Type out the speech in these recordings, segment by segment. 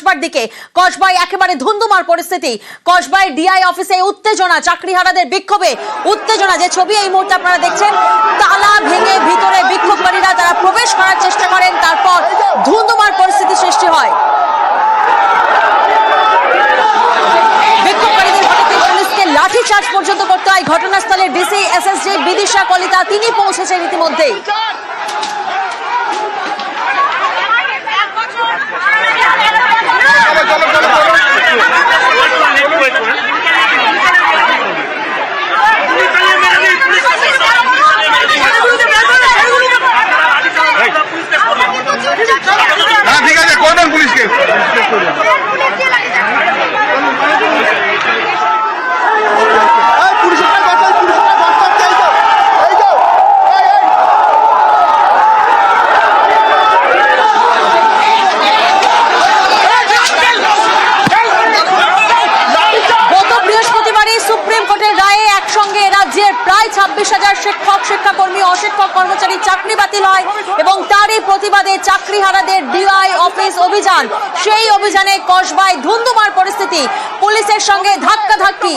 কসবার দিকে। কসবায় একেবারে ধুন্ধুমার পরিস্থিতি। কসবায় ডিআই অফিসে উত্তেজনা, চাকরিহারাদের বিক্ষোভে উত্তেজনা। যে ছবি এই মুহূর্তে আপনারা দেখছেন, তালা ভেঙে ভিতরে বিক্ষোভকারীরা তারা প্রবেশ করার চেষ্টা করেন, তারপর ধুন্ধুমার পরিস্থিতি সৃষ্টি হয়। বিক্ষোভকারীদের হাতে পুলিশকে লাঠিচার্জ পর্যন্ত করতে হয়। ঘটনাস্থলে ডিসি এসএসজি বিদিশা কলিতা তিনি পৌঁছেছেন ইতিমধ্যেই। ঠিক আছে, কোন পুলিশকে প্রায় 26,000 শিক্ষক, শিক্ষাকর্মী, অশিক্ষক কর্মচারী চাকরি বাতিল হয় এবং তারই প্রতিবাদে চাকরিহারাদের ডিআই অফিস অভিযান। সেই অভিযানে কসবায় ধুন্ধুমার পরিস্থিতি, পুলিশের সঙ্গে ধাক্কাধাক্কি।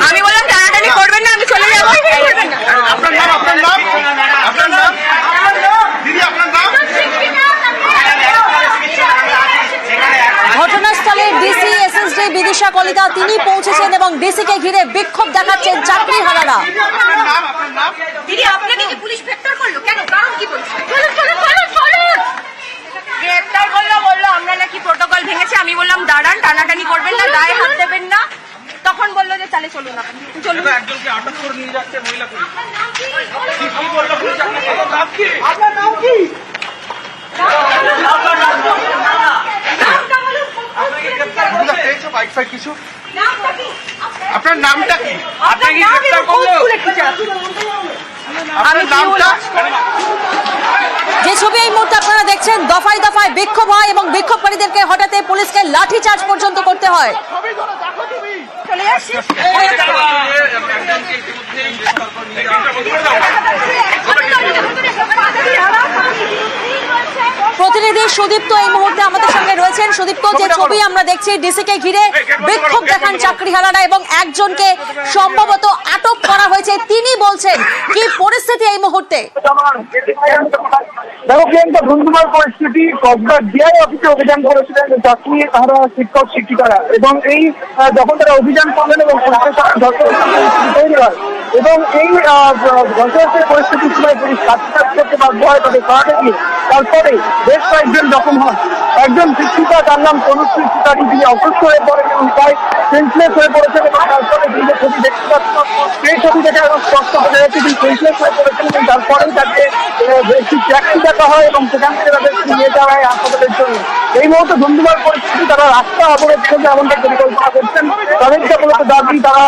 আমি বললাম টানাটানি করবেন না, আমি চলে যাবো। আপনার নাম? আপনার নাম? আপনার নাম? দিদি, আপনার নাম? ঘটনাস্থলে ডিসি এসএসজি বিদিশা কলিতা তিনি পৌঁছেছেন এবং ডিসিকে ঘিরে বিক্ষোভ দেখাচ্ছেন চাকরিহারারা। দিদি, আপনাকে কি পুলিশ গ্রেফতার করলো কেন? কারণ কি বলছেন? চলুন। গ্রেফতার করলো, বললো আমরা নাকি প্রোটোকল ভেঙেছে। আমি বললাম দাঁড়ান, টানাটানি করবেন না, গায়ে হাত দেবেন না। তখন বললো যে তাহলে চলুন আপনি চলুন। একজনকে আটক করে নিয়ে যাচ্ছে মহিলা পুলিশ। কি বললো পুলিশ? আপনার নাম কি? কিছু আপনার নামটা কি? আপনাকে গ্রেফতার করলো? আপনার নামটা? যে ছবি এই মুহূর্তে আপনারা দেখছেন, দফায় দফায় বিক্ষোভ হয় এবং বিক্ষোভকারীদেরকে হঠাতে পুলিশকে লাঠিচার্জ পর্যন্ত করতে হয়। প্রতিনিধি সুদীপ্ত এই মুহূর্তে আমাদের সঙ্গে রয়েছেন। সুদীপ্ত, যে ছবি আমরা দেখছি, ডিসিকে ঘিরে বিক্ষোভ দেখান চাকরিহারারা এবং একজনকে সম্ভবত আটক করা হয়েছে, তিনি বলছেন কি পরিস্থিতি এই মুহূর্তে। দেখো প্রিয়াঙ্কা, ধুন্ধুমার পরিস্থিতি। কসবার ডিআই অফিসে অভিযান করেছিলেন চাকরি তারা শিক্ষক শিক্ষিকারা, এবং এই যখন তারা অভিযান করলেন এবং তৈরি হয় এবং এই ধর্ষণের পরিস্থিতির সময় পুলিশ লাঠিচার্জ করতে বাধ্য হয় তাদের সহায়তা দিয়ে। তারপরে বেশ কয়েকজন জখম হন। একজন শিক্ষিকা, তার নাম তনুশ্রী শিকারী, তিনি অসুস্থ হয়ে পড়েন এবং প্রায় সেন্সলেস হয়ে পড়েছেন এবং তারপরে তিনি যে ছবি দেখতে পাচ্ছ, সেই ছবি দেখে এখন স্পষ্ট বোঝা যাচ্ছে তিনি সেন্সলেস হয়ে পড়েছেন এবং তারপরেই তাকে একটি ট্যাক্সি দেখা হয় এবং সেখান থেকে তাদের নিয়ে যাওয়া হয় হাসপাতালের জন্য। এই মুহূর্তে ধুন্ধুমার পরিস্থিতি, তারা রাস্তা অবরোধ করবে এমনটা পরিকল্পনা করছেন। তাদেরকে মূলত দাবি, তারা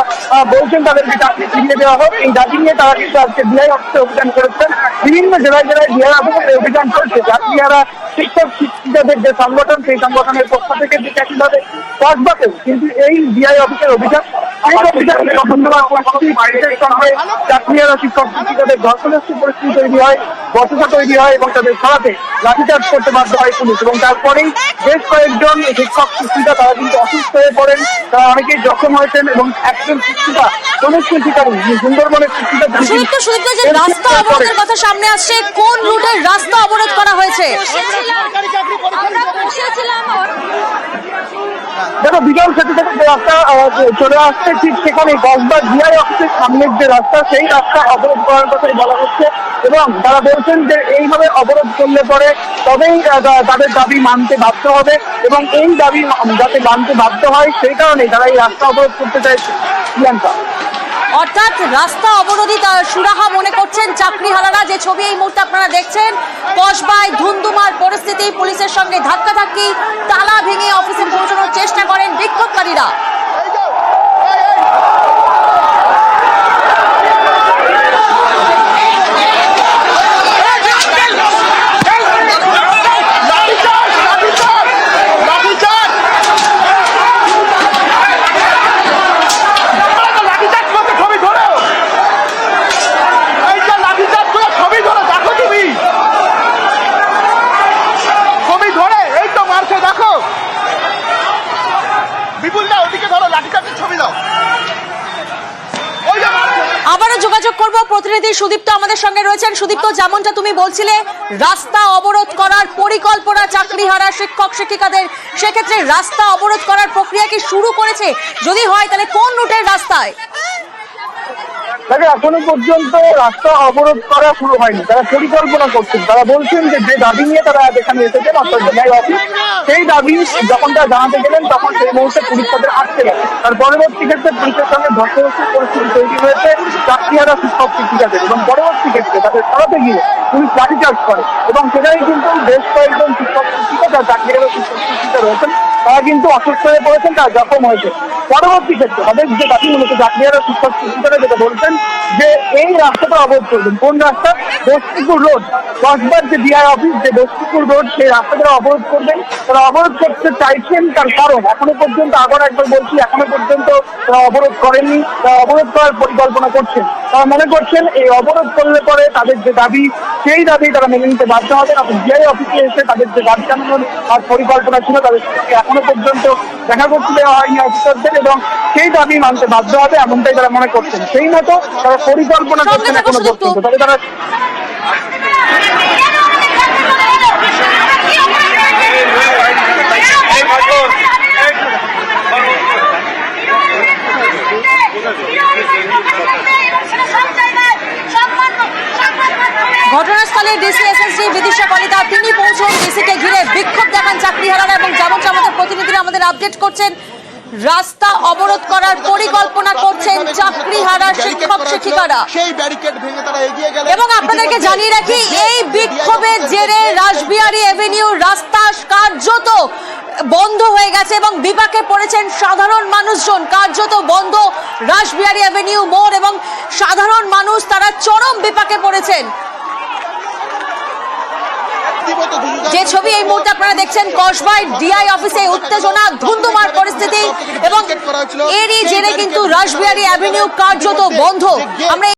বলছেন তাদেরকে চাকরি ফিরিয়ে দেওয়া হোক। এই দাবি নিয়ে তারা কিন্তু আজকে ডিআই অফিসে অভিযান করেছেন। বিভিন্ন জেলায় ডিআই অফিসে অভিযান করেছে চাকরিহারা শিক্ষক শিক্ষিকাদের যে সংগঠন, সেই সংগঠনের পক্ষ থেকে যে একইভাবে কসবাতেও কিন্তু এই ডিআই অফিসের অভিযান, এই অভিযানে চাকরিহারা শিক্ষক শিক্ষিকাদের ধর্ষণাস্ত্র পরিস্থিতি তৈরি হয়, বচসা তৈরি হয় এবং তাদের সরাতে লাঠিচার্জ করতে বাধ্য হয় পুলিশ। এবং তারপরেই বেশ কয়েকজন শিক্ষক শিক্ষিকা তারা কিন্তু অসুস্থ হয়ে পড়েন, তারা অনেকেই জখম হয়েছেন এবং একজন শিক্ষিকা তনুশ্রী শিকারী সুন্দরবনের শিক্ষিকা সুদীপ্ত, যে রাস্তা অবরোধের কথা সামনে আসছে, কোন রুটের রাস্তা অবরোধ করা হয়েছে? দেখো, বিজয় সেতু থেকে যে রাস্তা চলে আসছে ঠিক সেখানে কসবা ডিআই অফিসের সামনের যে রাস্তা, সেই রাস্তা অবরোধ করার কথাই বলা হচ্ছে এবং তারা বলছেন যে এইভাবে অবরোধ করলে পরে তবেই তাদের দাবি মানতে বাধ্য হবে এবং এই দাবি যাতে মানতে বাধ্য হয় সেই কারণেই তারা এই রাস্তা অবরোধ করতে চাইছে। প্রিয়াঙ্কা, অর্থাৎ রাস্তা অবরোধী সুরাহা মনে করছেন চাকরিহারারা। যে ছবি এই মুহূর্তে আপনারা দেখছেন, কসবায় ধুন্ধুমার পরিস্থিতি, পুলিশের সঙ্গে ধাক্কাধাক্কি, তালা ভেঙে অফিসে পৌঁছানোর চেষ্টা করেন বিক্ষোভকারীরা। আবারও যোগাযোগ করব, প্রতিনিধি সুদীপ্ত আমাদের সঙ্গে রয়েছেন। সুদীপ্ত, যেমনটা তুমি বলছিলে, রাস্তা অবরোধ করার পরিকল্পনা চাকরিহারা শিক্ষক শিক্ষিকাদের, সেক্ষেত্রে রাস্তা অবরোধ করার প্রক্রিয়া কি শুরু করেছে? যদি হয় তাহলে কোন রুটের রাস্তায়? এখনো পর্যন্ত রাস্তা অবরোধ করা শুরু হয়নি, তারা পরিকল্পনা করছেন। তারা বলছেন যে দাবি নিয়ে তারা এখানে এসেছেন অর্থাৎ ডিআই অফিস, সেই দাবি যখন তারা জানাতে গেলেন তখন সেই মুহূর্তে পুলিশ তাদের আটকে গেল। তার পরবর্তী ক্ষেত্রে পুলিশের সঙ্গে ধস্তাধস্তির পরিস্থিতি তৈরি হয়েছে চাকরিহারা শিক্ষক শিক্ষিকাদের এবং পরবর্তী ক্ষেত্রে তাদের সরাতে গিয়ে পুলিশ লাঠিচার্জ করে এবং সেখানে কিন্তু বেশ কয়েকজন শিক্ষক শিক্ষিকা যারা চাকরিহারা শিক্ষক শিক্ষিকা রয়েছেন তারা কিন্তু অসুস্থ হয়ে পড়েছেন, তারা জখম হয়েছে। পরবর্তী ক্ষেত্রে তাদের যে দাবি মূলত চাকরিহারা শিক্ষক শিক্ষিকারা যেটা বলছেন যে এই রাস্তাটা অবরোধ করবেন। কোন রাস্তা? বস্তিপুর রোড, কসবার যে ডিআই অফিস, যে বস্তিপুর রোড, সেই রাস্তাটা অবরোধ করবেন। তারা অবরোধ করতে চাইছেন, তার কারণ এখনো পর্যন্ত, আবার একবার বলছি, এখনো পর্যন্ত তারা অবরোধ করেননি, তারা অবরোধ করার পরিকল্পনা করছেন। তারা মনে করছেন এই অবরোধ করলে পরে তাদের যে দাবি, সেই দাবি তারা মেনে নিতে বাধ্য হবেন। ডিআই অফিসে এসে তাদের যে দাবি জানানোর আর পরিকল্পনা ছিল তাদের সঙ্গে এখনো পর্যন্ত দেখা করতে দেওয়া হয়নি অফিসারদের এবং সেই দাবি মানতে বাধ্য হবে, এমনটাই তারা মনে করছেন। সেই মতো তারা পরিকল্পনা করছেন এখনো পর্যন্ত। তবে তারা ঘটনাস্থলে ডিসি এসএসসি বিদিশা কলিতা তিনি পৌঁছন, ডিসিকে ঘিরে বিক্ষোভ দেখান চাকরিহারারা এবং যেমনটা আমাদের প্রতিনিধিরা আমাদের আপডেট করছেন, রাস্তা অবরোধ করার পরিকল্পনা করছেন চাকরিহারা শিক্ষক শিক্ষিকারা। এবং আপনাদেরকে জানিয়ে রাখি, এই বিক্ষোভের জেরে রাসবিহারী এভিনিউ রাস্তা কার্যত বন্ধ হয়ে গেছে এবং বিপাকে পড়েছেন সাধারণ মানুষজন। কার্যত বন্ধ রাসবিহারী এভিনিউ মোড় এবং সাধারণ মানুষ তারা চরম বিপাকে পড়েছেন। যে ছবি এই মুহূর্তে আপনারা দেখছেন, কসবায় ডিআই অফিসে উত্তেজনা, ধুন্ধুমার পরিস্থিতি এবং এরই জেরে কিন্তু রাসবিহারী এভিনিউ কার্যত বন্ধ। আমরা